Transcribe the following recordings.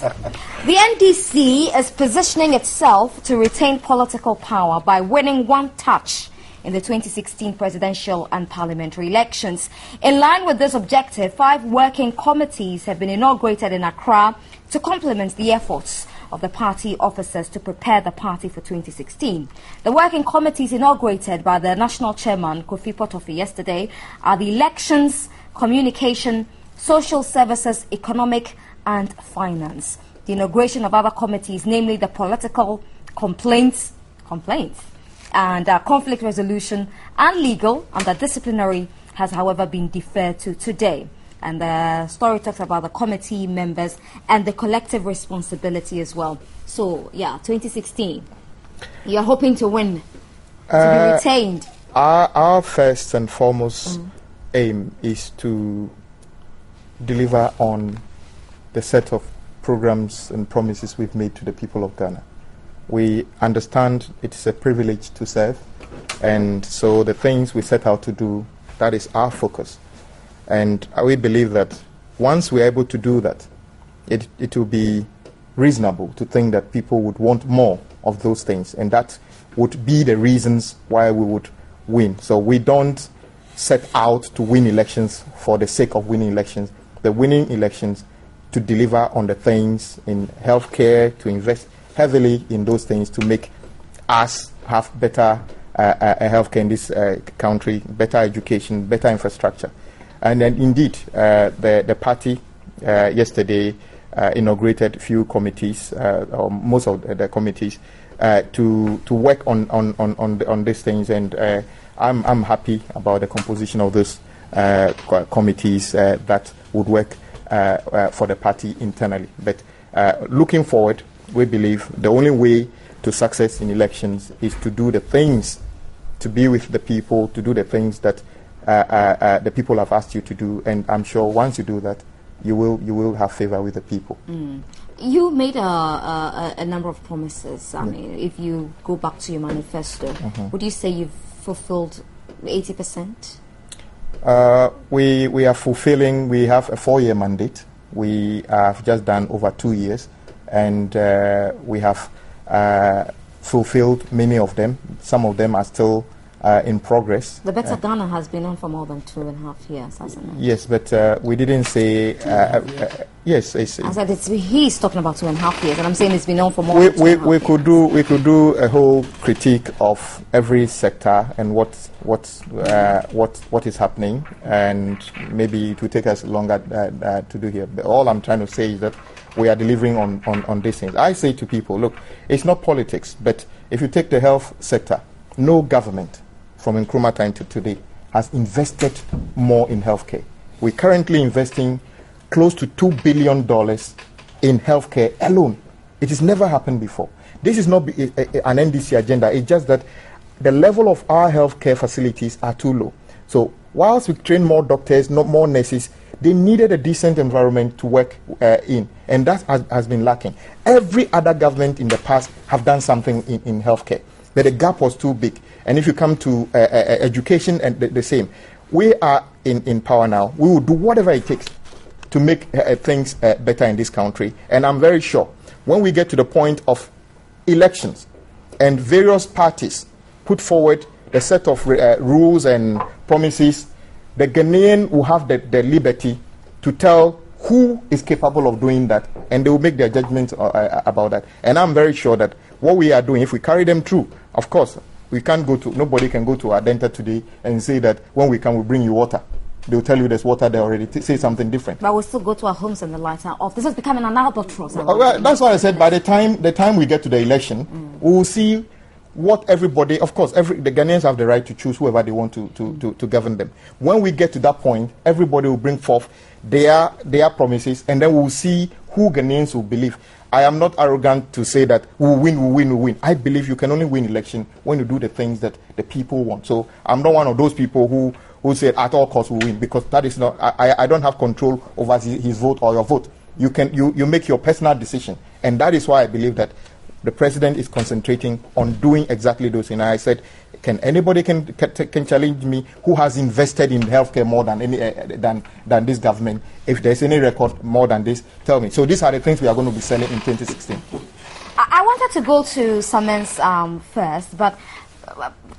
The NDC is positioning itself to retain political power by winning one touch in the 2016 presidential and parliamentary elections. In line with this objective, 5 working committees have been inaugurated in Accra to complement the efforts of the party officers to prepare the party for 2016. The working committees inaugurated by the national chairman, Kofi Potofi, yesterday are the Elections, Communication, Social Services, Economic and Finance. The inauguration of other committees, namely the Political Complaints and Conflict Resolution and Legal and the Disciplinary, has however been deferred to today. And the story talks about the committee members and the collective responsibility as well. So, yeah, 2016, you're hoping to win, to be retained. Our first and foremost aim is to deliver on the set of programs and promises we've made to the people of Ghana. We understand it is a privilege to serve, and so the things we set out to do, that is our focus. And we believe that once we're able to do that, it will be reasonable to think that people would want more of those things, and that would be the reasons why we would win. So we don't set out to win elections for the sake of winning elections. The winning elections to deliver on the things in healthcare, to invest heavily in those things to make us have better healthcare in this country, better education, better infrastructure. And then indeed, the party yesterday inaugurated a few committees, or most of the committees, to work on these things. And I'm happy about the composition of those committees that would work for the party internally. But looking forward, we believe the only way to success in elections is to do the things, to be with the people, to do the things that the people have asked you to do, and I'm sure once you do that, you will have favor with the people. You made a number of promises. I mean, if you go back to your manifesto, would you say you've fulfilled 80%? We are fulfilling. We have a 4-year mandate. We have just done over 2 years, and we have fulfilled many of them. Some of them are still in progress. The Better Ghana has been on for more than 2.5 years, hasn't it? Yes, but we didn't say yes. I said he's talking about 2.5 years, and I'm saying it's been on for more than 2.5 years. We could do a whole critique of every sector and what is happening, and maybe it will take us longer to do here. But all I'm trying to say is that we are delivering on these things. I say to people, look, it's not politics, but if you take the health sector, no government from Nkrumah time to today has invested more in healthcare. We're currently investing close to $2 billion in healthcare alone. It has never happened before. This is not an NDC agenda. It's just that the level of our healthcare facilities are too low. So whilst we train more doctors, not more nurses, they needed a decent environment to work in, and that has been lacking. Every other government in the past have done something in healthcare, but the gap was too big. And if you come to education, and the same. We are in power now. We will do whatever it takes to make things better in this country. And I'm very sure when we get to the point of elections and various parties put forward a set of rules and promises, the Ghanaian will have the liberty to tell who is capable of doing that, and they will make their judgments about that. And I'm very sure that what we are doing, if we carry them through, of course, nobody can go to our Adenta today and say that when we come, we'll bring you water. They'll tell you there's water there already. Say something different. But we'll still go to our homes and the lights are off. This is becoming an albatross. Well, that's why I said by the time we get to the election, we will see what everybody, of course, the Ghanaians have the right to choose whoever they want to govern them. When we get to that point, everybody will bring forth their promises, and then we'll see who Ghanaians will believe. I am not arrogant to say that we'll win. I believe you can only win election when you do the things that the people want. So I'm not one of those people who say at all costs we'll win, because that is not, I don't have control over his vote or your vote. You make your personal decision, and that is why I believe that the president is concentrating on doing exactly those things. I said Can anybody can challenge me who has invested in healthcare more than any than this government? If there's any record more than this, tell me. So these are the things we are going to be selling in 2016. I wanted to go to Samens first, but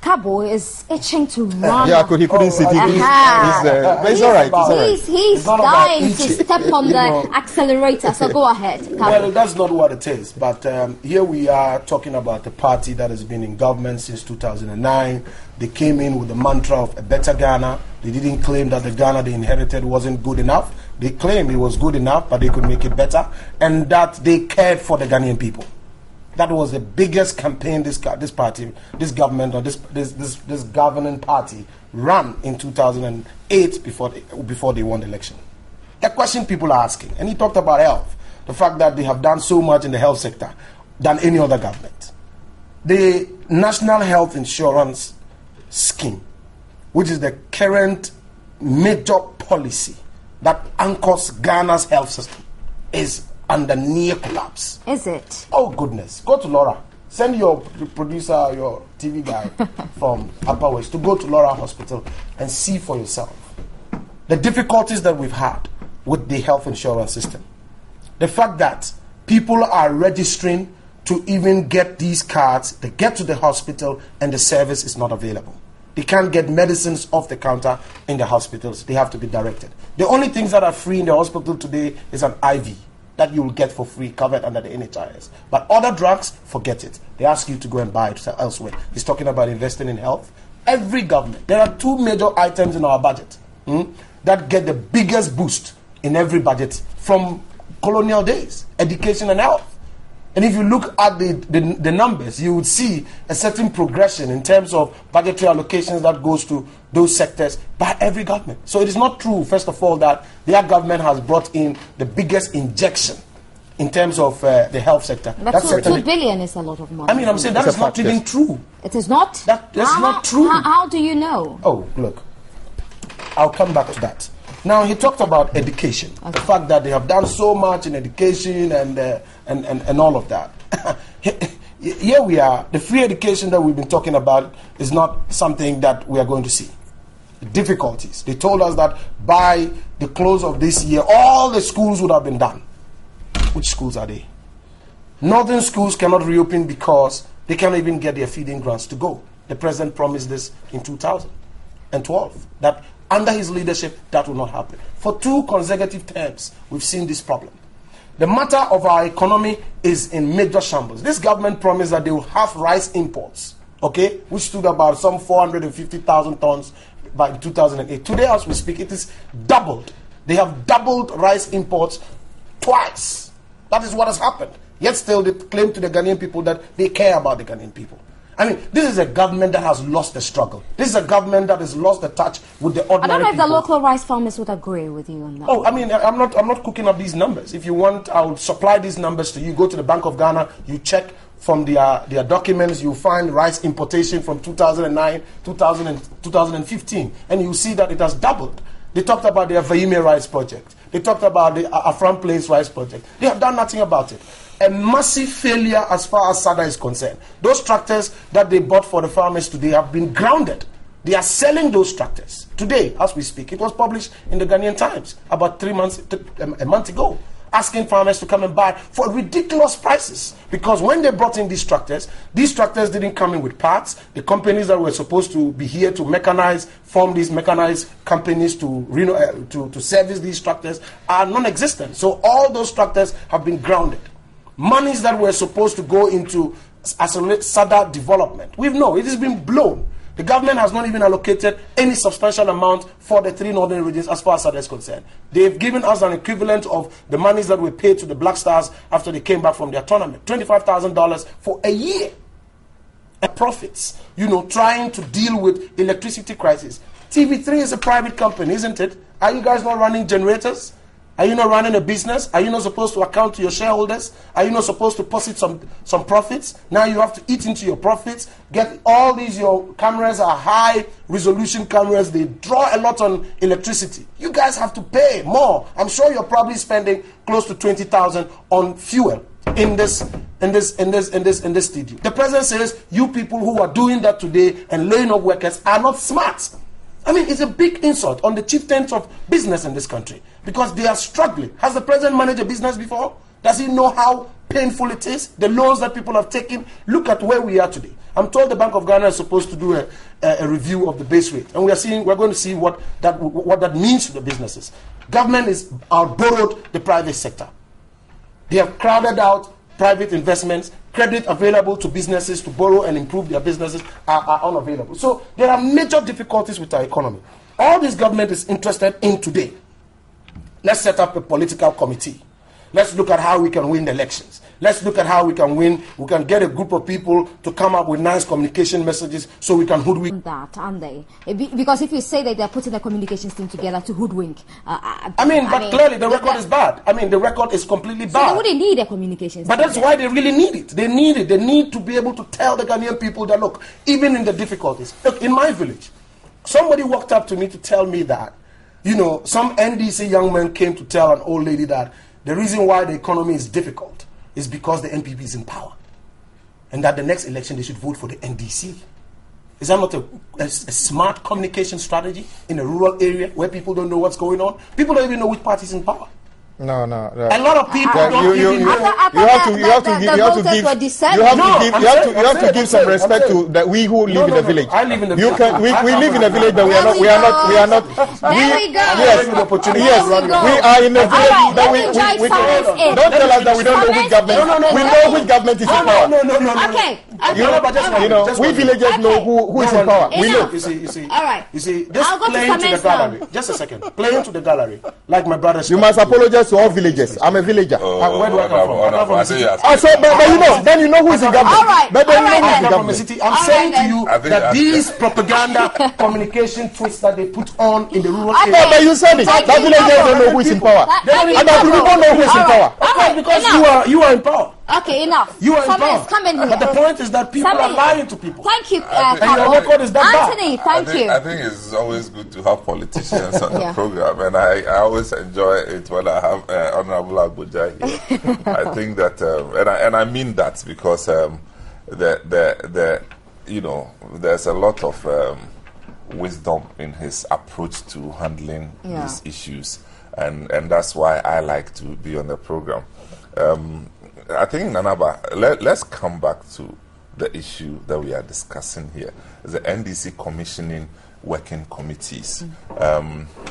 Cabo is itching to run. Yeah, he couldn't sit. But it's all right. He's dying to step on the accelerator, so go ahead, Cabo. Well, that's not what it is. But here we are talking about a party that has been in government since 2009. They came in with the mantra of a better Ghana. They didn't claim that the Ghana they inherited wasn't good enough. They claimed it was good enough, but they could make it better, and that they cared for the Ghanaian people. That was the biggest campaign this party, this government, or this governing party ran in 2008 before they won the election. The question people are asking, and he talked about health, the fact that they have done so much in the health sector than any other government. The National Health Insurance Scheme, which is the current major policy that anchors Ghana's health system, is under near collapse. Is it? Oh goodness. Go to Laura. Send your producer, your TV guy from Upper West to go to Laura Hospital and see for yourself the difficulties that we've had with the health insurance system. The fact that people are registering to even get these cards, they get to the hospital and the service is not available. They can't get medicines off the counter in the hospitals. They have to be directed. The only things that are free in the hospital today is an IV that you will get for free, covered under the NHIS. But other drugs, forget it. They ask you to go and buy it elsewhere. He's talking about investing in health. Every government, there are two major items in our budget that get the biggest boost in every budget from colonial days: education and health. And if you look at the numbers, you would see a certain progression in terms of budgetary allocations that goes to those sectors by every government. So it is not true, first of all, that their government has brought in the biggest injection in terms of the health sector. But 2 billion is a lot of money. I mean, I'm saying that is not even true. It is not? That's not true. How do you know? Oh, look, I'll come back to that. Now, he talked about education, the fact that they have done so much in education and all of that. Here we are. The free education that we've been talking about is not something that we are going to see. The difficulties. They told us that by the close of this year, all the schools would have been done. Which schools are they? Northern schools cannot reopen because they cannot even get their feeding grants to go. The president promised this in 2012, that under his leadership, that will not happen. For 2 consecutive terms, we've seen this problem. The matter of our economy is in major shambles. This government promised that they will have rice imports, okay, which stood about some 450,000 tons by 2008. Today, as we speak, it is doubled. They have doubled rice imports twice. That is what has happened. Yet still, they claim to the Ghanaian people that they care about the Ghanaian people. I mean, this is a government that has lost the struggle. This is a government that has lost the touch with the ordinary people. I don't know if the local rice farmers would agree with you on that. Oh, I mean, I'm not cooking up these numbers. If you want, I will supply these numbers to you. Go to the Bank of Ghana, you check from their documents, you find rice importation from 2009, 2015, and you see that it has doubled. They talked about their Vaime rice project. They talked about the Afram Place rice project. They have done nothing about it. A massive failure as far as SADA is concerned. Those tractors that they bought for the farmers today have been grounded. They are selling those tractors today as we speak. It was published in the Ghanaian Times about a month ago, asking farmers to come and buy for ridiculous prices. Because when they brought in these tractors didn't come in with parts. The companies that were supposed to be here to mechanize, form these mechanized companies to service these tractors are non-existent. So all those tractors have been grounded. Monies that were supposed to go into SADA development, we know it has been blown. The government has not even allocated any substantial amount for the 3 northern regions as far as SADA is concerned. They've given us an equivalent of the monies that were paid to the Black Stars after they came back from their tournament, $25,000 for a year. Profits, trying to deal with electricity crisis. TV3 is a private company, isn't it? Are you guys not running generators? Are you not running a business? Are you not supposed to account to your shareholders? Are you not supposed to posit some profits? Now you have to eat into your profits. Get all these, your cameras are high resolution cameras. They draw a lot on electricity. You guys have to pay more. I'm sure you're probably spending close to 20,000 on fuel in this stadium. The president says you people who are doing that today and laying off workers are not smart. I mean, it's a big insult on the chieftains of business in this country because they are struggling. Has the president managed a business before? Does he know how painful it is? The loans that people have taken. Look at where we are today. I'm told the Bank of Ghana is supposed to do a review of the base rate, and we're going to see what that means to the businesses. Government is outborrowed the private sector. They have crowded out private investments. Credit available to businesses to borrow and improve their businesses are unavailable. So there are major difficulties with our economy. All this government is interested in today. Let's set up a political committee. Let's look at how we can win the elections. Let's look at how we can win. We can get a group of people to come up with nice communication messages so we can hoodwink. That, aren't they? Because if you say that they're putting the communications team together to hoodwink. Clearly the record is bad. I mean, the record is completely bad. So they wouldn't need a communications But team. that's why they really need it. They need it. They need to be able to tell the Ghanaian people that, look, even in the difficulties. Look, in my village, somebody walked up to me to tell me that, some NDC young man came to tell an old lady that the reason why the economy is difficult is because the NPP is in power. And that the next election they should vote for the NDC. Is that not a smart communication strategy in a rural area where people don't know what's going on? People don't even know which party is in power. No. A lot of people don't even know. You have to give some respect to we who live in the village. I live in the village. We live in a village, but we are not. There we go. Yes, we are in a village that we don't tell us that we don't know which government. We know which government is in power. No. Okay. We villagers know who is in power. We know. You see. All right. You see, this playing to the gallery. Just a second. Playing to the gallery, like my brother said. You must apologize to all villagers. I'm a villager. Where do I come from? Then you know who is in government. All right. But then you know who is in I'm government. saying to you that these propaganda communication twists that they put on in the rural area. But you said it. That villagers don't know who is in power. And that people don't know who is in power. Because you are in power. Okay, enough. You are in power. Come in here. But the point is that people are lying to people. Thank you, And your record is that bad. Anthony, thank you. I think it's always good to have politicians on the program, and I always enjoy it when I have Honorable Abuja here. I think that, and I mean that because there's a lot of wisdom in his approach to handling these issues, and that's why I like to be on the program. I think, Nanaba, let's come back to the issue that we are discussing here, the NDC commissioning working committees.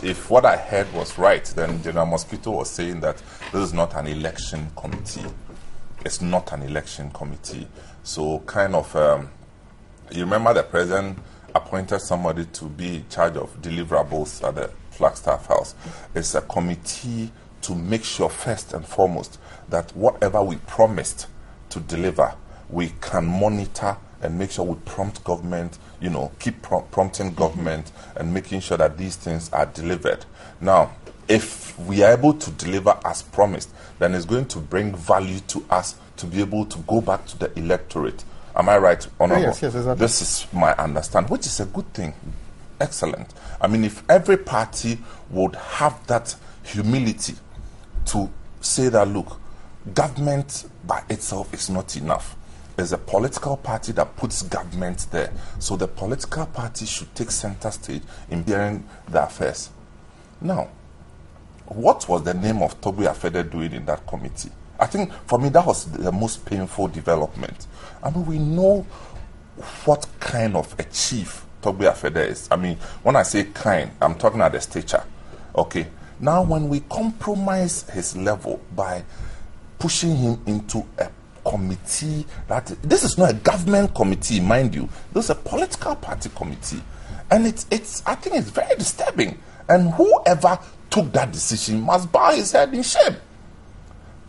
If what I heard was right, then General Mosquito was saying that this is not an election committee. It's not an election committee. So kind of, you remember the president appointed somebody to be in charge of deliverables at the Flagstaff House. It's a committee to make sure first and foremost that whatever we promised to deliver, we can monitor and make sure we prompt government, keep prompting government and making sure that these things are delivered. Now, if we are able to deliver as promised, then it's going to bring value to us to be able to go back to the electorate. Am I right, Honorable? Yes, exactly. This is my understanding, which is a good thing. Excellent. I mean, if every party would have that humility to say that, look, government by itself is not enough. There's a political party that puts government there. So the political party should take center stage in bearing the affairs. Now, what was the name of Toby Afede doing in that committee? I think, for me, that was the most painful development. I mean, we know what kind of a chief Toby Afede is. I mean, when I say kind, I'm talking at the stature. Okay. Now, when we compromise his level by pushing him into a committee, this is not a government committee, mind you. This is a political party committee. And I think it's very disturbing. And whoever took that decision must bow his head in shame.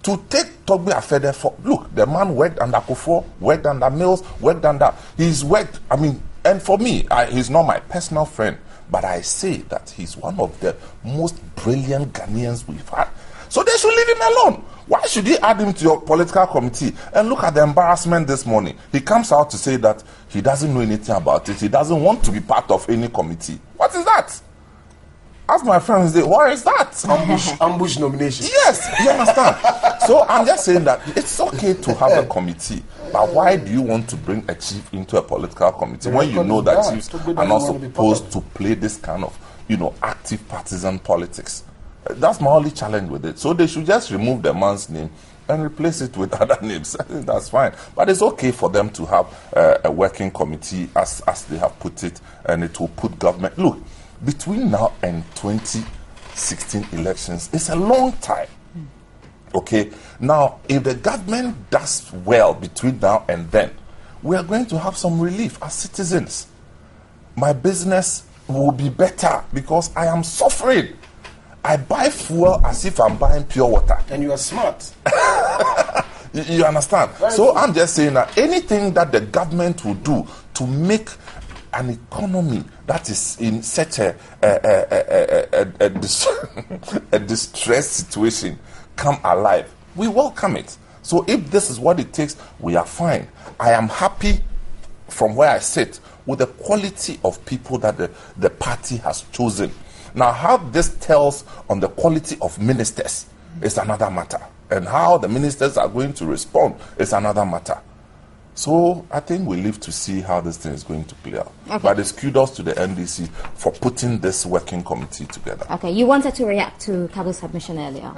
To take Toby Afede for, look, the man worked under Kufuor, worked under Mills, he's worked, and for me, he's not my personal friend, but I say that he's one of the most brilliant Ghanaians we've had. So they should leave him alone. Why should you add him to your political committee? And look at the embarrassment this morning. He comes out to say that he doesn't know anything about it. He doesn't want to be part of any committee. What is that? Ask my friends, what is that? Ambush nomination. Yes, you understand. So I'm just saying that it's okay to have a committee, but why do you want to bring a chief into a political committee when you know that chiefs are not supposed to play this kind of, active partisan politics? That's my only challenge with it. So they should just remove the man's name and replace it with other names. I think that's fine. But it's okay for them to have a working committee as they have put it, and it will put government. Look, between now and 2016 elections, it's a long time. Okay? Now, if the government does well between now and then, we are going to have some relief as citizens. My business will be better because I am suffering. I buy fuel as if I'm buying pure water. And you are smart. You understand? So I'm just saying that anything that the government will do to make an economy that is in such a distressed situation come alive, we welcome it. So if this is what it takes, we are fine. I am happy from where I sit with the quality of people that the party has chosen. Now, how this tells on the quality of ministers is another matter. And how the ministers are going to respond is another matter. So I think we live to see how this thing is going to play out. Okay. But it's kudos to the NDC for putting this working committee together. Okay, you wanted to react to Kabo's submission earlier.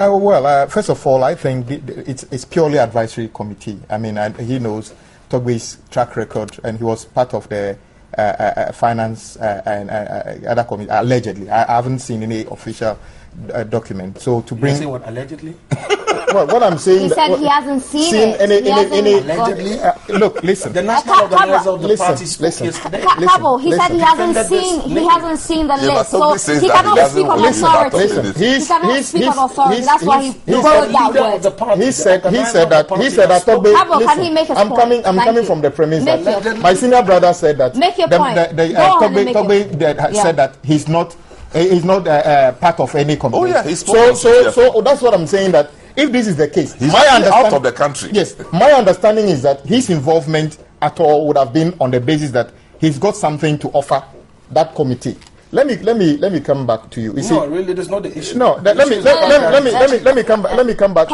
First of all, I think it's purely advisory committee. I mean, he knows Togbe's track record, and he was part of the finance and other committee, allegedly. I haven't seen any official document. So to bring... You say what, allegedly? Well, what I'm saying... He said he hasn't seen it. Any allegedly? Look, listen. The national organizer of the party spoke yesterday. Kabo, he said he hasn't seen the list. So he cannot speak on authority. He cannot speak on authority. That's why he wrote that word. He said that Togbe... Kabo, can he make his point? I'm coming from the premise that my senior brother said that... Make your point. Togbe said that he's not part of any company. Oh yeah, he's so that's what I'm saying, that if this is the case, he's out of the country. Yes, my understanding is that his involvement at all would have been on the basis that he's got something to offer that committee. Let me come back to you. Really, that's not the issue. No, let me come back.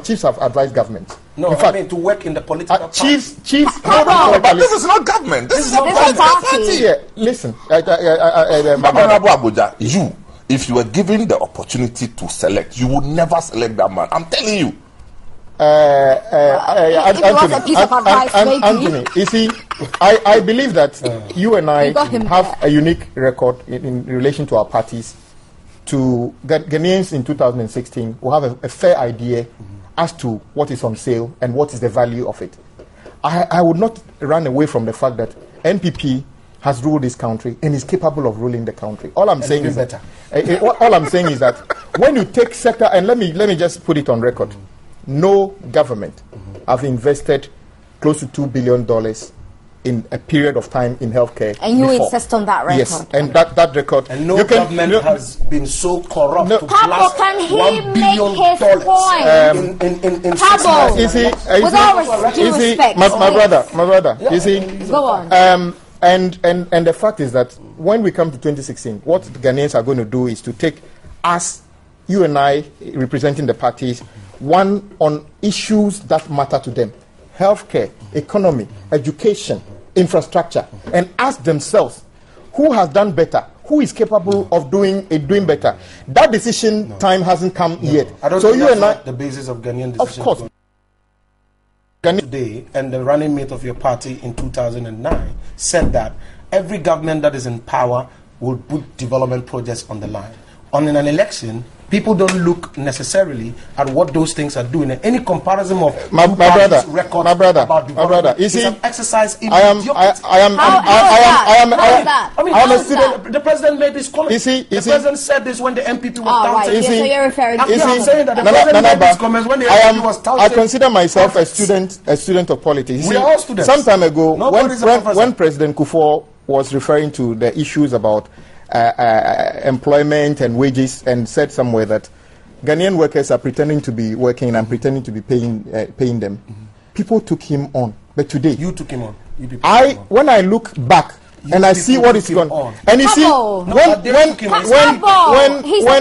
Chiefs have advised government. No, in fact, to work in the political party. Chiefs. But this is not government. This is a political party. Yeah, listen. Honorable Abuja, if you were given the opportunity to select, you would never select that man. I'm telling you. Anthony, you see, I believe that you and I have a unique record in relation to our parties. To Ghanaians in 2016 will have a fair idea as to what is on sale and what is the value of it. I would not run away from the fact that NPP has ruled this country and is capable of ruling the country. All I'm saying is that when you take sector, and let me just put it on record, no government have invested close to $2 billion in a period of time in healthcare. And you insist on that record. Yes, and that record. And no government has been so corrupt to Kabo, can he make his point? With all due respect. My brother, you see. Go on. And the fact is that when we come to 2016, what the Ghanaians are going to do is to take us, you and I, representing the parties, one on issues that matter to them: healthcare, economy, education, infrastructure, and ask themselves who has done better, who is capable of doing better. That decision time hasn't come yet. I don't think that's the basis of Ghanaian decision. Of course. Today, and the running mate of your party in 2009 said that every government that is in power will put development projects on the line. On an election, people don't look necessarily at what those things are doing. And any comparison of my brother, you see, an exercise in I am a student. The president made this comment. The president said this when the MPP was touted. So you're referring to I'm saying that the president made this comment when the MPP was touted. I consider myself a student of politics. We are all students. Some time ago, when President Kufuor was referring to the issues about employment and wages, and said somewhere that Ghanaian workers are pretending to be working and pretending to be paying them. People took him on, but today you took him on. When I look back and I see what is going on. And you see, he's on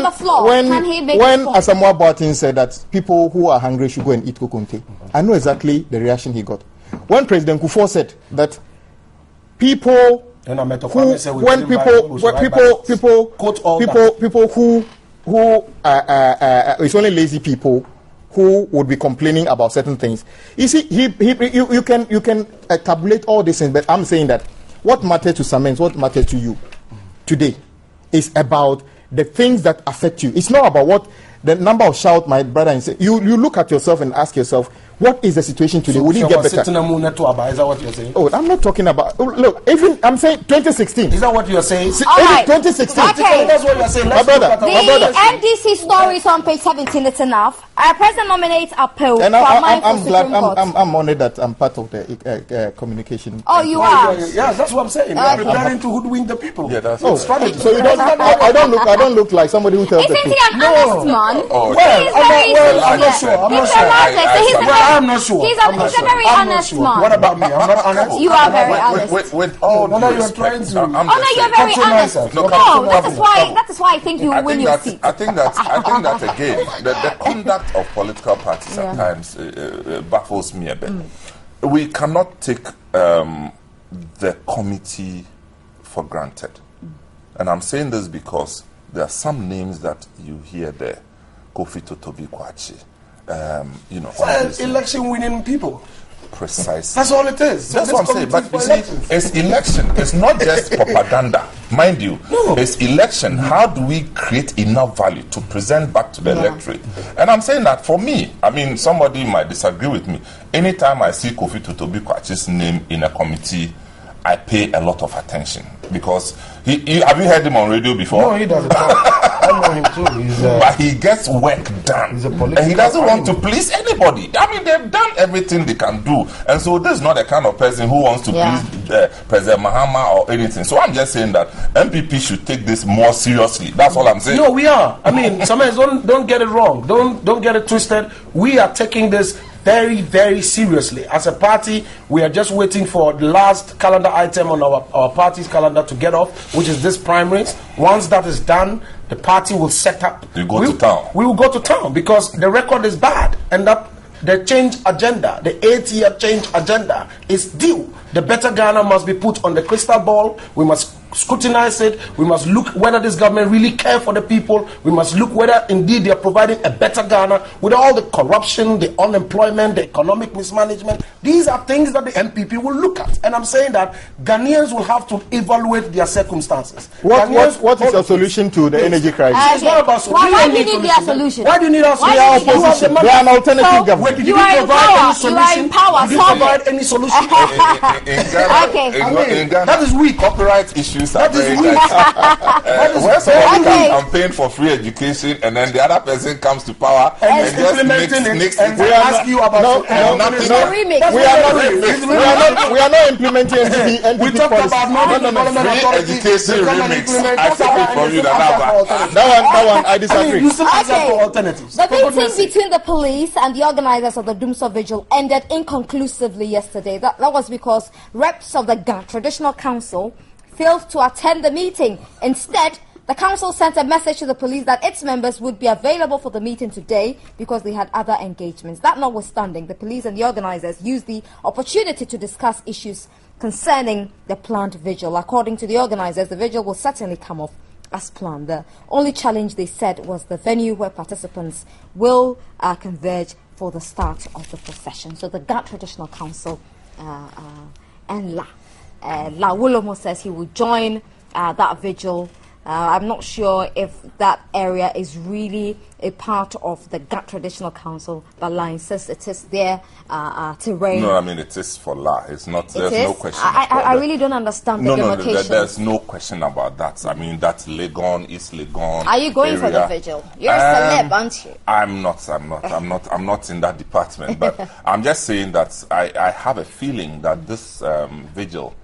the floor. Can he make when Asamoah Boateng said that people who are hungry should go and eat kokonte, I know exactly the reaction he got. When President Kufuor said that people who it's only lazy people who would be complaining about certain things. You see, you can tabulate all these things, but I'm saying that what matters to some men, what matters to you today is about the things that affect you. It's not about what the number of shout, my brother, and say, you look at yourself and ask yourself, what is the situation today? Will it get better? Is that what you're saying? Oh, I'm not talking about. Look, even I'm saying 2016. Is that what you're saying? Right. 2016. Okay. That's what you're saying. My brother. The NDC story is on page 17. It's enough. Our president nominates appeal. And I'm glad. I'm honored that I'm part of the communication. Oh, you are. Yeah, that's what I'm saying. We're preparing to hoodwink the people. Yeah, that's strategy. So you don't. I don't look like somebody who tells the Isn't truth. he an honest man? I'm not sure. I'm not sure. He's a very honest man. What about me? I'm not honest. You are very honest. With all due respect, Oh no, you're very honest. No, that is why I think you will win your seat. I think that again, the conduct of political parties at times baffles me a bit. We cannot take the committee for granted, and I'm saying this because there are some names that you hear there, Kofi Totobi Kwachi. Election winning people. Precisely. That's all it is. That's what I'm saying. But you see, it's election. It's not just propaganda. Mind you, it's election. How do we create enough value to present back to the electorate? And I'm saying that for me, I mean, somebody might disagree with me. Anytime I see Kofi Totobi Kwachi's name in a committee, I pay a lot of attention because have you heard him on radio before? No, he doesn't. I know him too. But he gets work done, and he doesn't want to please anybody. I mean, they've done everything they can do, and so this is not the kind of person who wants to please President Mahama or anything. So I'm just saying that MPP should take this more seriously. That's all I'm saying. No, we are. I mean, sometimes don't get it wrong. Don't get it twisted. We are taking this very, very seriously. As a party, we are just waiting for the last calendar item on our party's calendar to get off, which is this primaries. Once that is done, the party will set up. You go to town. We will go to town because the record is bad, and that the change agenda, the 8-year change agenda, is due. The better Ghana must be put on the crystal ball. We must scrutinize it. We must look whether this government really cares for the people. We must look whether indeed they are providing a better Ghana with all the corruption, the unemployment, the economic mismanagement. These are things that the MPP will look at. And I'm saying that Ghanaians will have to evaluate their circumstances. What is your solution to the energy crisis? It's not about why do you need their solution? Why do you need our solution? We are an alternative government. Did you provide any solution? In Ghana, that is weak. Copyright issues That is weak. When somebody can campaign for free education and then the other person comes to power and just mix and we ask you about we are not implementing NPP we talk policy. about free education remix. I take it from you that one I disagree. You still ask for alternatives. The meeting between the police and the organizers of the Doomsday Vigil ended inconclusively yesterday. That was because reps of the Traditional Council failed to attend the meeting. Instead, the council sent a message to the police that its members would be available for the meeting today because they had other engagements. That notwithstanding, the police and the organizers used the opportunity to discuss issues concerning the planned vigil. According to the organizers, the vigil will certainly come off as planned. The only challenge, they said, was the venue where participants will converge for the start of the procession. So the Ghana Traditional Council and La Wulomo says he will join that vigil. I'm not sure if that area is really a part of the Ghana Traditional Council, but La insists it is their terrain. No, I mean it is for La. It's not. There's no question. I really don't understand the demarcation. There's no question about that. I mean that's Legon, East Legon. Are you going area. for the vigil? You're a celeb, aren't you? I'm not in that department. But I'm just saying that I have a feeling that this vigil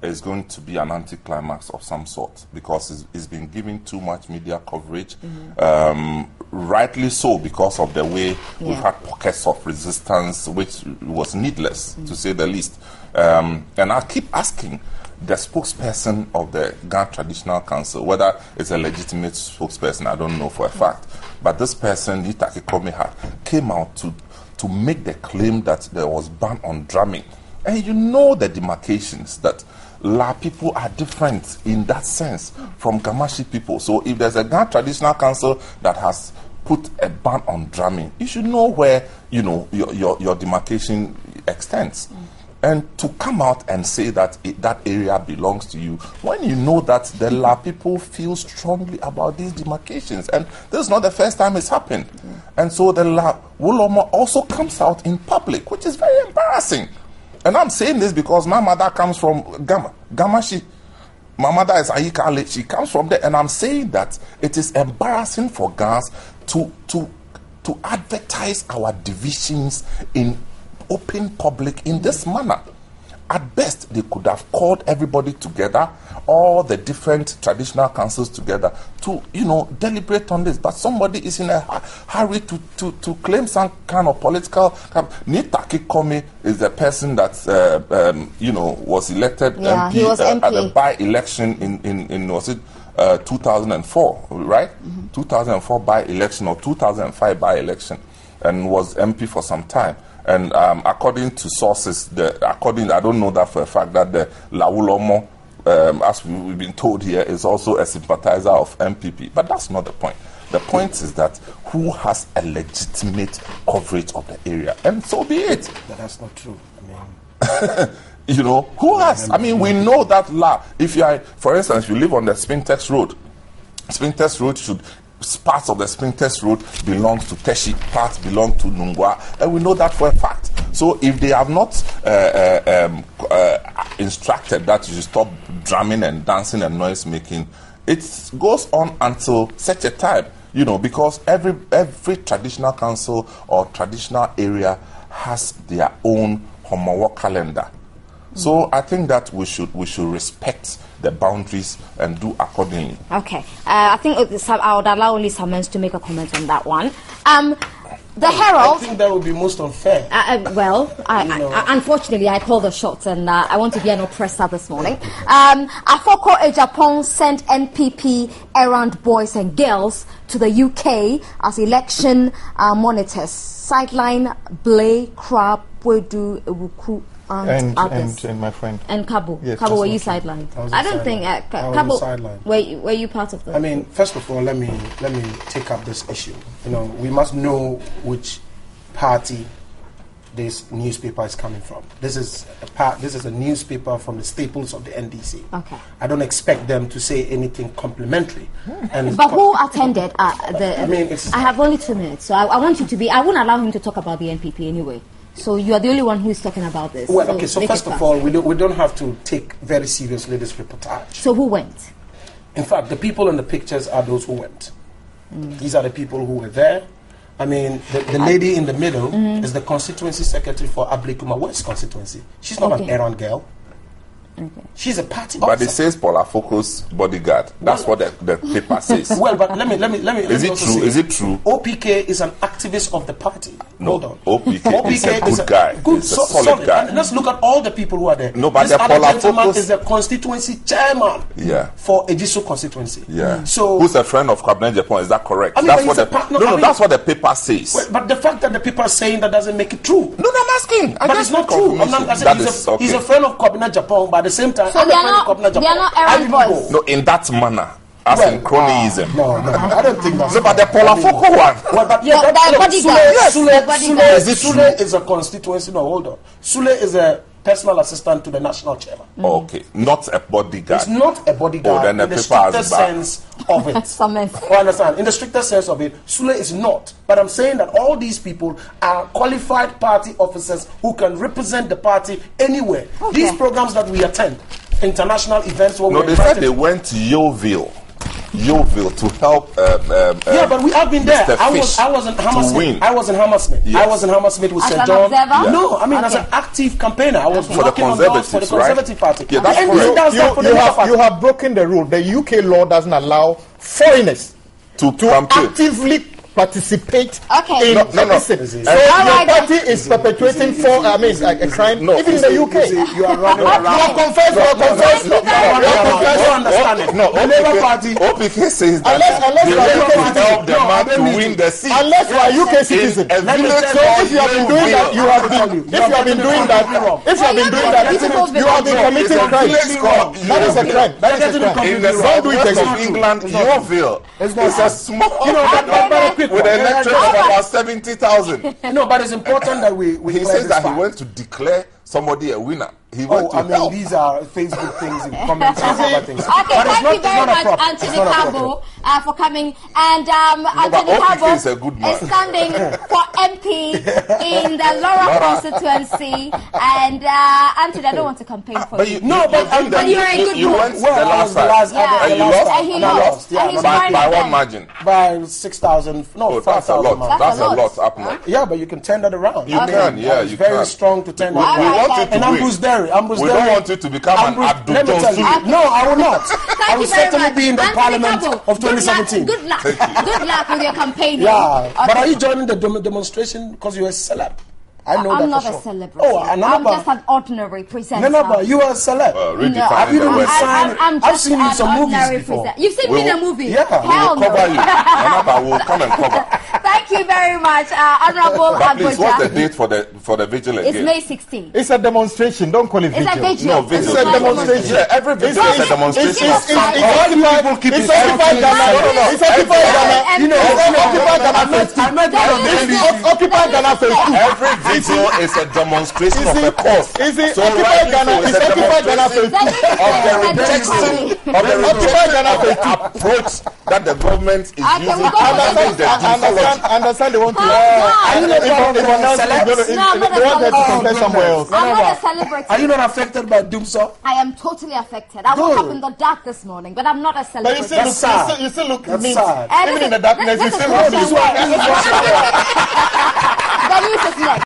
is going to be an anticlimax of some sort, because it's been given too much media coverage, rightly so, because of the way we've had pockets of resistance, which was needless, to say the least. And I keep asking the spokesperson of the Ghana Traditional Council, whether it's a legitimate spokesperson, I don't know for a fact, but this person, Itake Komehat, came out to make the claim that there was ban on drumming. And you know the demarcations that La people are different in that sense from Gamashi people. So if there's a Ghana Traditional Council that has put a ban on drumming, you should know where, you know, your demarcation extends. And to come out and say that that area belongs to you, when you know that the La people feel strongly about these demarcations, and this is not the first time it's happened. And so the La Wolomo also comes out in public, which is very embarrassing. And I'm saying this because my mother comes from Gamashi. My mother is Aika Ale. She comes from there. And I'm saying that it is embarrassing for Ghanaians to advertise our divisions in open public in this manner. At best, they could have called everybody together, all the different traditional councils together, to, you know, deliberate on this. But somebody is in a hurry to claim some kind of political. Nitaki Kome is the person that you know, was elected MP, he was MP at the by-election in was it 2004, right? 2004 by-election or 2005 by-election, and was MP for some time. And according to sources, I don't know that for a fact, that the Lawulomo, as we've been told here, is also a sympathizer of MPP. But that's not the point. The point is that who has a legitimate coverage of the area? And so be it. But that's not true. I mean, you know, who has? I mean, we know that if you are, for instance, you live on the Spintex Road, Spintex Road should... Parts of the Spintex Road belongs to Teshi, parts belong to Nungwa, and we know that for a fact. So if they have not instructed that you should stop drumming and dancing and noise making, it goes on until such a time, you know, because every traditional council or traditional area has their own homework calendar. So I think that we should respect the boundaries and do accordingly. Okay. I think I would allow only Summons to make a comment on that one. The Herald... I think that would be most unfair. Unfortunately, I call the shots, and I want to be an oppressor this morning. Afoko Ejapong sent NPP errand boys and girls to the UK as election monitors. Sideline Blay, Crab, Wedu, Ewuku, and my friend. And Kabu. Yes, Kabu, were you sidelined? I don't think Kabu. Were you part of that? I mean, first of all, let me take up this issue. You know, we must know which party this newspaper is coming from. This is a newspaper from the staples of the NDC. Okay. I don't expect them to say anything complimentary. But who attended I have only 2 minutes, so I want you to be. I won't allow him to talk about the NPP anyway. So you are the only one who is talking about this. Well, okay. So first of all, we don't have to take very seriously this reportage. So who went? In fact, the people in the pictures are those who went. These are the people who were there. I mean, the lady in the middle is the constituency secretary for Ablikuma West constituency. She's not an errand girl. Okay. She's a party officer. But it says Paula Foco's bodyguard. That's what the paper says. Well, but let me. Is it true? Is it true? OPK is an activist of the party. No, hold on. OPK is a good guy. He's a solid guy. And let's look at all the people who are there. No, but this the other Paula gentleman Focus is the constituency chairman. Yeah. For Ejisu constituency. Yeah. So who's a friend of Cabinet Japan? Is that correct? I mean, that's what that's what the paper says. Well, but the fact that the paper are saying that doesn't make it true. No, I'm asking. But it's not true. He's a friend of Cabinet Japan, but at the same time, so they are not errand boys. No, in that manner. As in cronyism. No, I don't think that's. No, but the Paula Foco one. Well, but Sule is a constituency. No, hold on. Sule is a personal assistant to the national chairman. Okay, not a bodyguard. It's not a bodyguard in the strictest sense of it. I understand. In the strictest sense of it, Sule is not. But I'm saying that all these people are qualified party officers who can represent the party anywhere. Okay. These programs that we attend, international events. No, they said they went to Yeovil Yeovil to help. Yeah, but we have been there. Mr. I was in Hammersmith. I was in Hammersmith. Yes. I was in Hammersmith with As St. an John. observer? No, I mean as an active campaigner. I was For the working on doors for the Conservatives, right? Conservative Party. Yeah, that's The NDC correct. does that for the Labour Party. You have broken the rule. The UK law doesn't allow foreigners to to campaign. actively participate Okay. in No, no. listen. So All your right, party is perpetuating a crime No, even in the UK. You are running You around. are confessed. You are confessed. You don't understand it. No, The Labour Party. OPK says that Unless they you are want UK to help the No, man let to me win do- the seat. Unless you are UK citizen. a village So if you have been doing that, you have been doing that. If you have been doing that, you have been committing It's a crime. village called That is a crime. That is a crime. in the Don't do it southwest again. of England, Yeovil. It's not It's a small but a quick with one. an electorate of about 70,000. No, but it's important that we He clear says this that he fact. went to declare somebody a winner. He went Oh, to I mean, help. these are Facebook things and comments and other things. Okay, But it's thank not- you it's very not a much, problem. Anthony It's not a problem. Cabo, for coming. And but Anthony OPK Cabo is a good man. is standing for MP in the Laura constituency. And Anthony, I don't want to campaign for But you. you, No, but you're a good you boy. went Well, the I last was the time. last- Yeah. And you last lost? time. And he And I lost. lost. Yeah, And he's but- running By what again. margin? by 6,000. No, Oh, that's a 5,000. lot. That's a lot. lot up north. Yeah, but you can turn that around. You can, yeah, It's you very can. strong to turn We, that we around. want you to And win. Ambrose Derry. We don't want you to become an Abdul Let me tell you. Tonsu. No, I will not. I Thank will you very certainly much. be in the Anthony Parliament Cabo, of 2017. Good luck. Good luck with your campaigning. Yeah, but Okay. are you joining the demonstration because you're a celeb? I know that I'm not for a sure. celebrity. Oh, I'm just an ordinary presenter. no, but you are a celeb. Redefining Have you the been word. signed? I'm I've just seen you in an some movies ordinary before. presenter. You've seen me in a movie? Yeah. Hell We'll cover no. you. Anaba will come and cover. Thank you very much, Honorable But please, what's the Abuja. date for the vigil It's again? May 16th. It's a demonstration. Don't call it It's a vigil. vigil. No, vigil. It's a demonstration. Yeah, every vigil is a demonstration. It's occupied Ghana. It's occupied Ghana. You know, It's occupied Ghana phase two. I met you on the It's occupied Ghana phase two. Every vigil is a demonstration of a cause. Is it So occupied rightly Ghana? so, It's it's a occupied Ghana phase demonstration two. of the That rejection is of the Occupied Ghana phase two. approach that the government is Okay, using we'll to go for manage the I understand they want to. Come on. If one else is gonna- No, I'm not they want us to a compare somewhere else. I'm not a celebrity. Are you not affected by Doomsaw? I am totally affected. I woke Good. up in the dark this morning, but I'm not a But celebrity. you still That's sad. you still look That's neat. sad. And Even this in the is- darkness, you this is still what look I'm neat. wearing. The news is next.